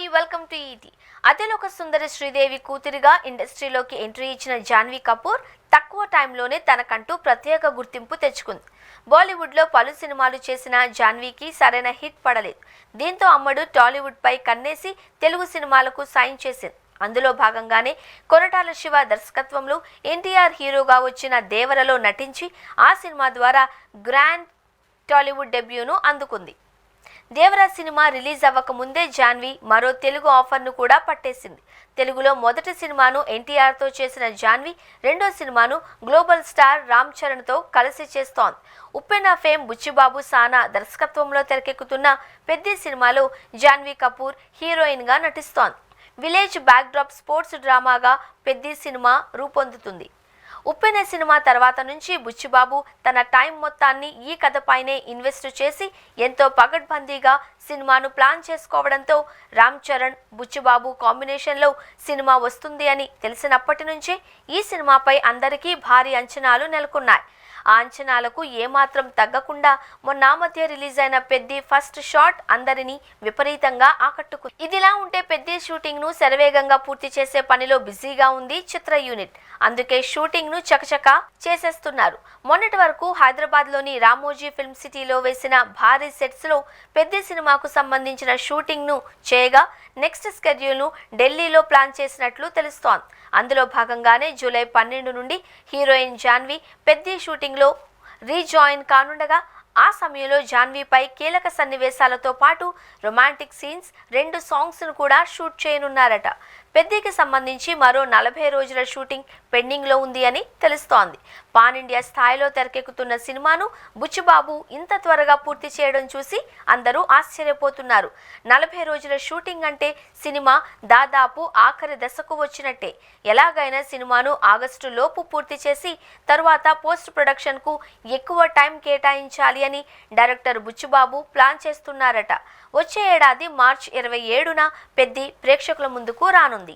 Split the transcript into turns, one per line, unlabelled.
Hi welcome to ET. అతిలోక సుందరి శ్రీదేవి కూతురిగా ఇండస్ట్రీలోకి ఎంట్రీ ఇచ్చిన జాన్వీ కపూర్ తక్కువ టైంలోనే తనకంటూ ప్రత్యేక గుర్తింపు తెచ్చుకుంది. బాలీవుడ్లో పలు సినిమాలు చేసిన జాన్వీకి సరైన హిట్ పడలేదు. దీంతో అమ్మడు టాలీవుడ్పై కన్నేసి తెలుగు సినిమాలకు సైన్ చేసింది. అందులో భాగంగానే కొరటాల శివ దర్శకత్వంలో ఎన్టీఆర్ హీరోగా వచ్చిన దేవరలో నటించి ఆ సినిమా ద్వారా గ్రాండ్ టాలీవుడ్ డెబ్యూను అందుకుంది. దేవరా సినిమా రిలీజ్ అవ్వక ముందే జాన్వీ మరో తెలుగు ఆఫర్ను కూడా పట్టేసింది. తెలుగులో మొదటి సినిమాను ఎన్టీఆర్తో చేసిన జాన్వీ రెండో సినిమాను గ్లోబల్ స్టార్ రామ్ చరణ్తో కలిసి చేస్తోంది. ఉప్పెన ఫేమ్ బుచ్చిబాబు సానా దర్శకత్వంలో తెరకెక్కుతున్న పెద్ది సినిమాలో జాన్వీ కపూర్ హీరోయిన్గా నటిస్తోంది. విలేజ్ బ్యాక్డ్రాప్ స్పోర్ట్స్ డ్రామాగా పెద్ది సినిమా రూపొందుతుంది. ఉప్పెన సినిమా తర్వాత నుంచి బుచ్చిబాబు తన టైం మొత్తాన్ని ఈ కథపైనే ఇన్వెస్ట్ చేసి ఎంతో పగడ్బందీగా సినిమాను ప్లాన్ చేసుకోవడంతో రామ్ చరణ్ బుచ్చిబాబు కాంబినేషన్లో సినిమా వస్తుంది అని తెలిసినప్పటి నుంచే ఈ సినిమాపై అందరికీ భారీ అంచనాలు నెలకొన్నాయి. ఆ అంచనాలకు ఏమాత్రం తగ్గకుండా మొన్న మధ్య రిలీజ్ అయిన పెద్ది ఫస్ట్ షాట్ అందరినీ విపరీతంగా ఆకట్టుకుంది. ఇదిలా ఉంటే పెద్ది షూటింగ్ ను శరవేగంగా పూర్తి చేసే పనిలో బిజీగా ఉంది చిత్ర యూనిట్. అందుకే షూటింగ్ ను చకచకా చేసేస్తున్నారు. మొన్నటి వరకు హైదరాబాద్ లోని రామోజీ ఫిల్మ్ సిటీలో వేసిన భారీ సెట్స్ లో పెద్ది సినిమాకు సంబంధించిన షూటింగ్ ను చేయగా నెక్స్ట్ షెడ్యూల్ ను ఢిల్లీలో ప్లాన్ చేసినట్లు తెలుస్తోంది. అందులో భాగంగానే జూలై 12 నుండి హీరోయిన్ జాన్వీ పెద్ది షూటింగ్ లో రీజాయిన్ కానుండగా ఆ సమయంలో జాన్వీపై కీలక సన్నివేశాలతో పాటు రొమాంటిక్ సీన్స్ 2 సాంగ్స్ ను కూడా షూట్ చేయనున్నారట. పెద్దికి సంబంధించి మరో 40 రోజుల షూటింగ్ పెండింగ్ లో ఉంది అని తెలుస్తోంది. పాన్ ఇండియా స్థాయిలో తెరకెక్కుతున్న సినిమాను బుచ్చిబాబు ఇంత త్వరగా పూర్తి చేయడం చూసి అందరూ ఆశ్చర్యపోతున్నారు. 40 రోజుల షూటింగ్ అంటే సినిమా దాదాపు ఆఖరి దశకు వచ్చినట్టే. ఎలాగైనా సినిమాను ఆగస్టు లోపు పూర్తి చేసి తరువాత పోస్ట్ ప్రొడక్షన్ కు ఎక్కువ టైం కేటాయించాలి అని డైరెక్టర్ బుచ్చిబాబు ప్లాన్ చేస్తున్నారట. వచ్చే ఏడాది మార్చి 27న పెద్ది ప్రేక్షకుల ముందుకు రానుంది.